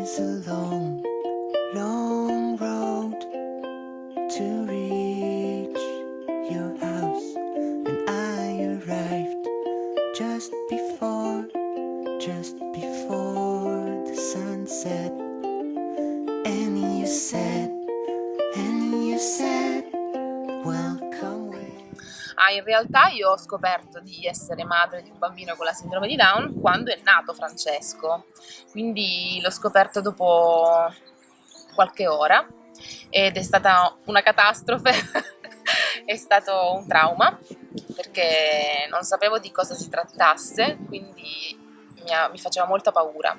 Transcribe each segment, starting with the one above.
is a long, long road to reach your house. And I arrived just before the sunset. And you said, welcome with. In realtà io ho scoperto di essere madre di un bambino con la sindrome di Down quando è nato Francesco, quindi l'ho scoperto dopo qualche ora ed è stata una catastrofe, è stato un trauma perché non sapevo di cosa si trattasse, quindi mi faceva molta paura.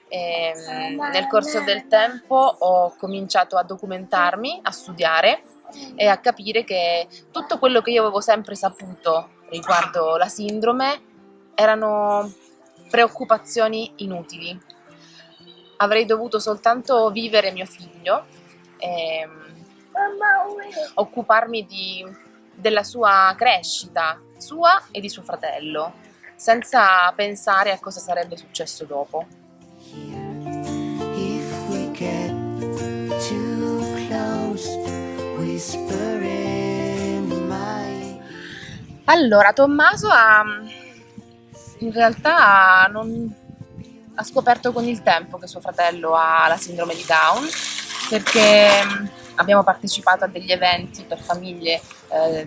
Nel corso del tempo ho cominciato a documentarmi, a studiare e a capire che tutto quello che io avevo sempre saputo riguardo la sindrome erano preoccupazioni inutili. Avrei dovuto soltanto vivere mio figlio e occuparmi della sua crescita, sua e di suo fratello, senza pensare a cosa sarebbe successo dopo. If we get too close, whisper in my. Allora, Tommaso in realtà ha scoperto con il tempo che suo fratello ha la sindrome di Down, perché abbiamo partecipato a degli eventi per famiglie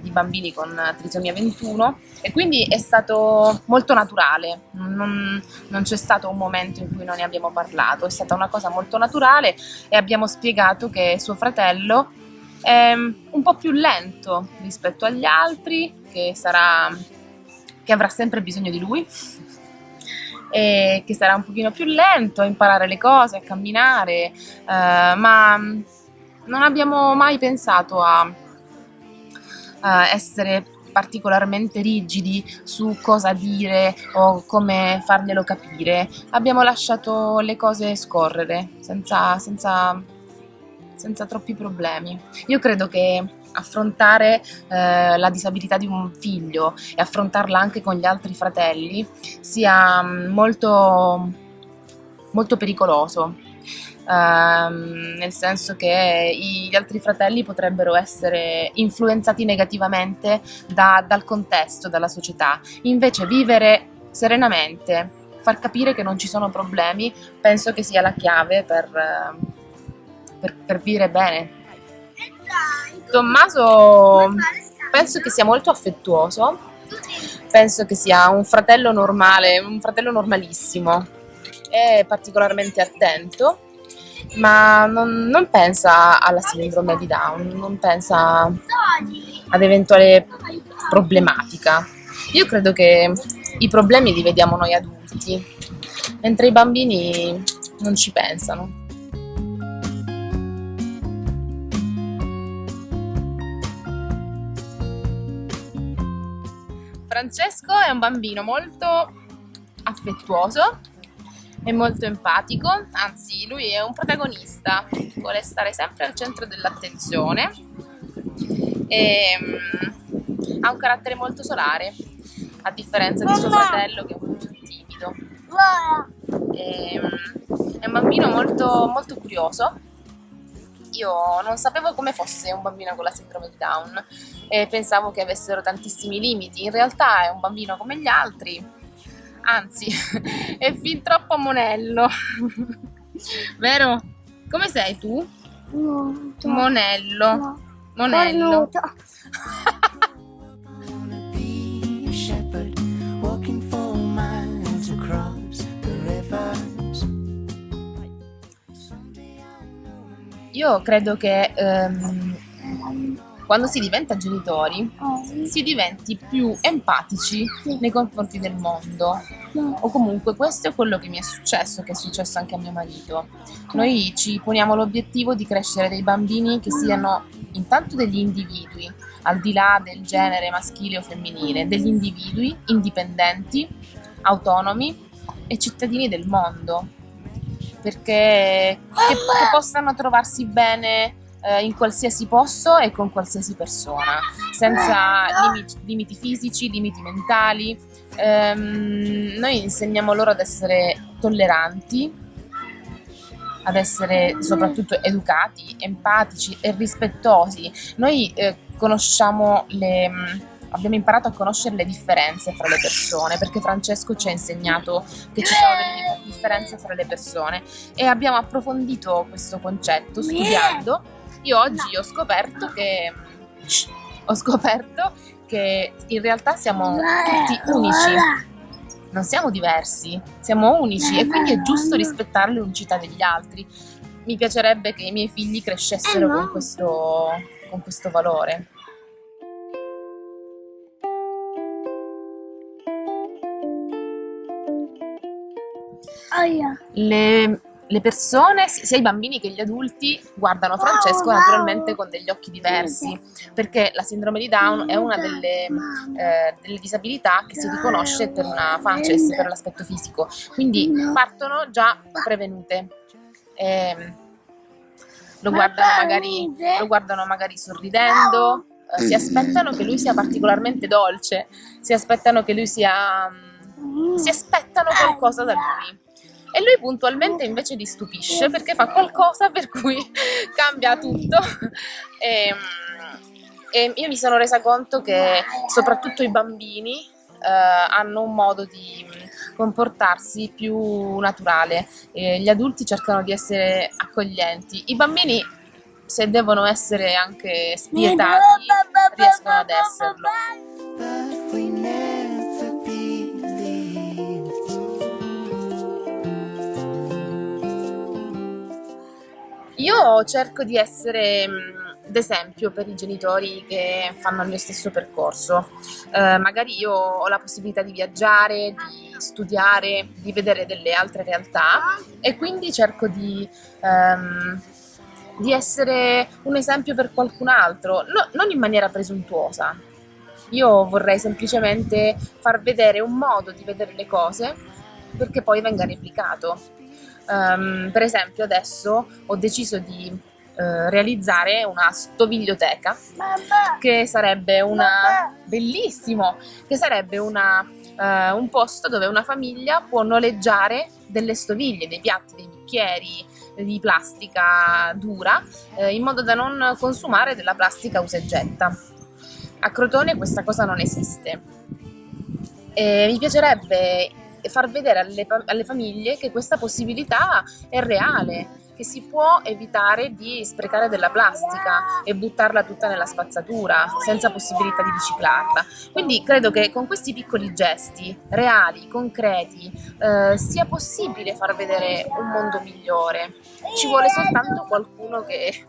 di bambini con trisomia 21 e quindi è stato molto naturale, non c'è stato un momento in cui non ne abbiamo parlato, è stata una cosa molto naturale e abbiamo spiegato che suo fratello è un po' più lento rispetto agli altri, che avrà sempre bisogno di lui e che sarà un pochino più lento a imparare le cose, a camminare, ma non abbiamo mai pensato a essere particolarmente rigidi su cosa dire o come farglielo capire. Abbiamo lasciato le cose scorrere senza troppi problemi. Io credo che affrontare la disabilità di un figlio e affrontarla anche con gli altri fratelli sia molto, molto pericoloso, nel senso che gli altri fratelli potrebbero essere influenzati negativamente dal contesto, dalla società. Invece vivere serenamente, far capire che non ci sono problemi, penso che sia la chiave per vivere bene. Tommaso penso che sia molto affettuoso, penso che sia un fratello normale, un fratello normalissimo, è particolarmente attento, ma non pensa alla sindrome di Down, non pensa ad eventuale problematica. Io credo che i problemi li vediamo noi adulti, mentre i bambini non ci pensano. Francesco è un bambino molto affettuoso e molto empatico, anzi lui è un protagonista, vuole stare sempre al centro dell'attenzione e ha un carattere molto solare, a differenza di suo fratello che è un po' più timido. È un bambino molto, molto curioso. Io non sapevo come fosse un bambino con la sindrome di Down e pensavo che avessero tantissimi limiti. In realtà è un bambino come gli altri, anzi è fin troppo monello. Vero? Come sei tu? Monello. No. Monello. Wanna be a shepherd, walking for miles across the rivers. Io credo che quando si diventa genitori si diventi più empatici nei confronti del mondo, o comunque questo è quello che mi è successo, che è successo anche a mio marito. Noi ci poniamo l'obiettivo di crescere dei bambini che siano intanto degli individui, al di là del genere maschile o femminile, degli individui indipendenti, autonomi e cittadini del mondo, perché che possano trovarsi bene in qualsiasi posto e con qualsiasi persona, senza limiti fisici, limiti mentali. Noi insegniamo loro ad essere tolleranti ad essere soprattutto educati, empatici e rispettosi. Noi abbiamo imparato a conoscere le differenze fra le persone, perché Francesco ci ha insegnato che ci sono delle differenze fra le persone e abbiamo approfondito questo concetto studiando. Io oggi ho scoperto che in realtà siamo tutti unici, non siamo diversi, siamo unici e quindi è giusto rispettare l'unicità degli altri. Mi piacerebbe che i miei figli crescessero con questo valore. Le persone, sia i bambini che gli adulti, guardano Francesco naturalmente con degli occhi diversi, perché la sindrome di Down è una delle disabilità che si riconosce per una facies, per l'aspetto fisico, quindi partono già prevenute. Lo guardano magari sorridendo, si aspettano che lui sia particolarmente dolce, si aspettano qualcosa da lui. E lui puntualmente invece li stupisce perché fa qualcosa per cui cambia tutto. E io mi sono resa conto che soprattutto i bambini hanno un modo di comportarsi più naturale. Gli adulti cercano di essere accoglienti. I bambini, se devono essere anche spietati, riescono ad esserlo. But we never believed. Io cerco di essere d'esempio per i genitori che fanno il mio stesso percorso. Magari io ho la possibilità di viaggiare, di studiare, di vedere delle altre realtà e quindi cerco di essere un esempio per qualcun altro, non in maniera presuntuosa. Io vorrei semplicemente far vedere un modo di vedere le cose perché poi venga replicato. Per esempio adesso ho deciso di realizzare una stoviglioteca che sarebbe bellissimo, che sarebbe un posto dove una famiglia può noleggiare delle stoviglie, dei piatti, dei bicchieri di plastica dura in modo da non consumare della plastica usa e getta. A Crotone questa cosa non esiste e mi piacerebbe far vedere alle famiglie che questa possibilità è reale, che si può evitare di sprecare della plastica e buttarla tutta nella spazzatura senza possibilità di riciclarla. Quindi credo che con questi piccoli gesti reali, concreti, sia possibile far vedere un mondo migliore. Ci vuole soltanto qualcuno che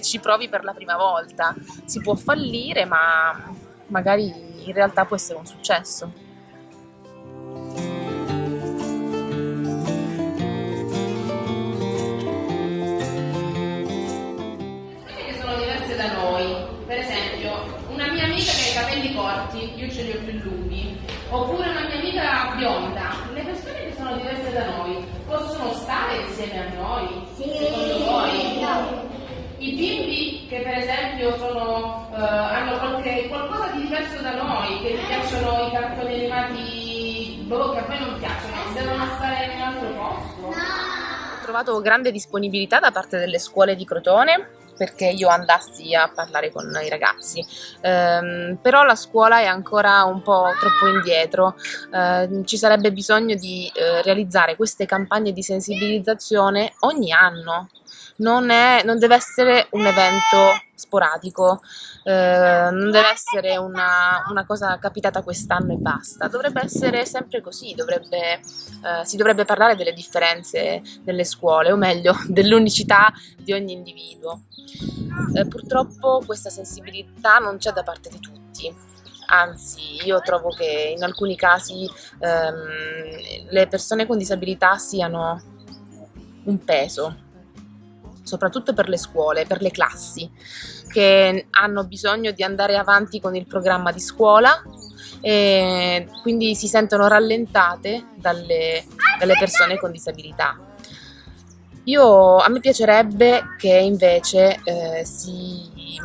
ci provi per la prima volta. Si può fallire, ma magari in realtà può essere un successo. Da noi, per esempio, una mia amica che ha i capelli corti, io ce li ho più lunghi, oppure una mia amica bionda. Le persone che sono diverse da noi possono stare insieme a noi? Secondo voi? No. I bimbi che per esempio hanno qualcosa di diverso da noi, che gli piacciono i cartoni animati, che a me non piacciono, devono stare in un altro posto? No. Ho trovato grande disponibilità da parte delle scuole di Crotone perché io andassi a parlare con i ragazzi, però la scuola è ancora un po' troppo indietro, ci sarebbe bisogno di realizzare queste campagne di sensibilizzazione ogni anno. Non deve essere un evento sporadico, non deve essere una cosa capitata quest'anno e basta, dovrebbe essere sempre così, si dovrebbe parlare delle differenze delle scuole, o meglio, dell'unicità di ogni individuo. Purtroppo questa sensibilità non c'è da parte di tutti, anzi io trovo che in alcuni casi le persone con disabilità siano un peso, soprattutto per le scuole, per le classi, che hanno bisogno di andare avanti con il programma di scuola e quindi si sentono rallentate dalle persone con disabilità. A me piacerebbe che invece si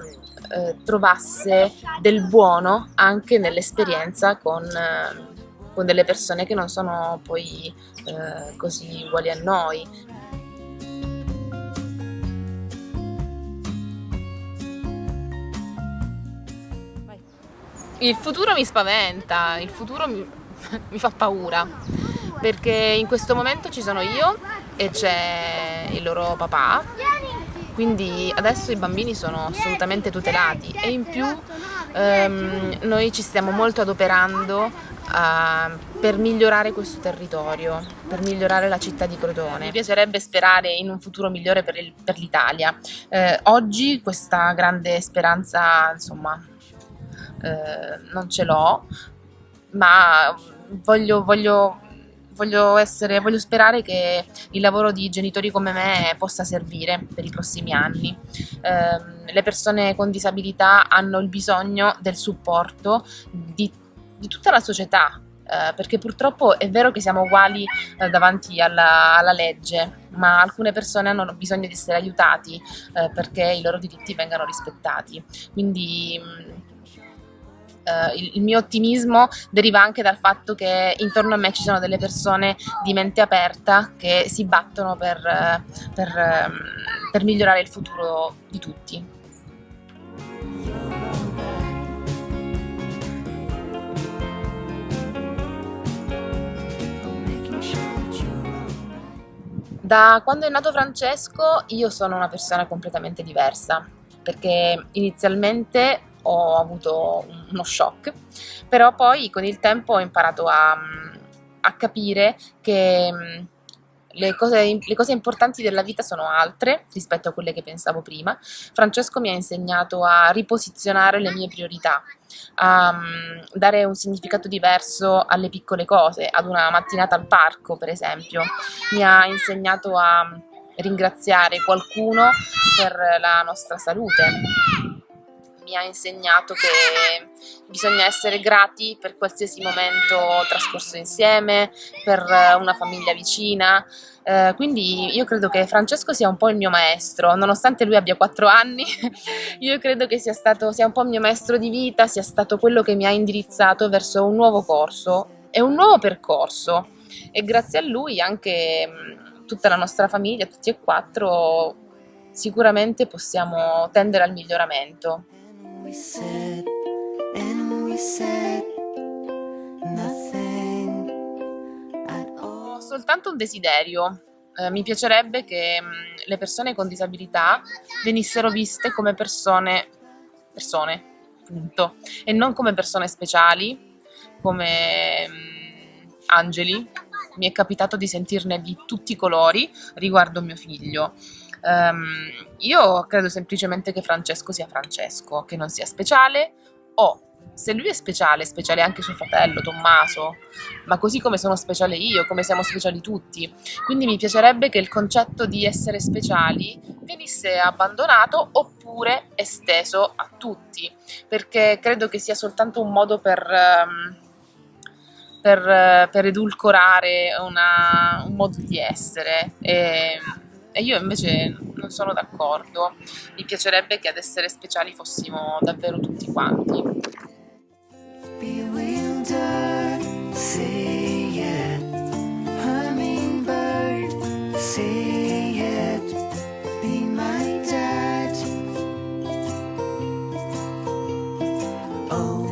trovasse del buono anche nell'esperienza con delle persone che non sono poi così uguali a noi. Il futuro mi spaventa, il futuro mi fa paura, perché in questo momento ci sono io e c'è il loro papà, quindi adesso i bambini sono assolutamente tutelati e in più noi ci stiamo molto adoperando per migliorare questo territorio, per migliorare la città di Crotone. Mi piacerebbe sperare in un futuro migliore per l'Italia. Oggi questa grande speranza, insomma, non ce l'ho, ma voglio sperare che il lavoro di genitori come me possa servire per i prossimi anni. Le persone con disabilità hanno il bisogno del supporto di tutta la società, perché purtroppo è vero che siamo uguali davanti alla legge, ma alcune persone hanno bisogno di essere aiutati perché i loro diritti vengano rispettati. Quindi il mio ottimismo deriva anche dal fatto che intorno a me ci sono delle persone di mente aperta che si battono per migliorare il futuro di tutti. making sure that you're alright. Da quando è nato Francesco io sono una persona completamente diversa, perché inizialmente ho avuto uno shock, però poi con il tempo ho imparato a capire che le cose importanti della vita sono altre rispetto a quelle che pensavo prima. Francesco mi ha insegnato a riposizionare le mie priorità, a dare un significato diverso alle piccole cose, ad una mattinata al parco, per esempio. Mi ha insegnato a ringraziare qualcuno per la nostra salute. Mi ha insegnato che bisogna essere grati per qualsiasi momento trascorso insieme, per una famiglia vicina. Quindi io credo che Francesco sia un po' il mio maestro, nonostante lui abbia 4 anni, io credo che sia un po' il mio maestro di vita, sia stato quello che mi ha indirizzato verso un nuovo corso e un nuovo percorso. E grazie a lui anche tutta la nostra famiglia, tutti e 4, sicuramente possiamo tendere al miglioramento. And we said nothing at all. Ho soltanto un desiderio. Mi piacerebbe che le persone con disabilità venissero viste come persone, punto, e non come persone speciali, come angeli. Mi è capitato di sentirne di tutti i colori riguardo mio figlio. Io credo semplicemente che Francesco sia Francesco, che non sia speciale, o se lui è speciale anche suo fratello Tommaso, ma così come sono speciale io, come siamo speciali tutti. Quindi mi piacerebbe che il concetto di essere speciali venisse abbandonato oppure esteso a tutti, perché credo che sia soltanto un modo per edulcorare un modo di essere. E io invece non sono d'accordo. Mi piacerebbe che ad essere speciali fossimo davvero tutti quanti. Bewildered, say it. Hummingbird, say it. Be my dad. Oh,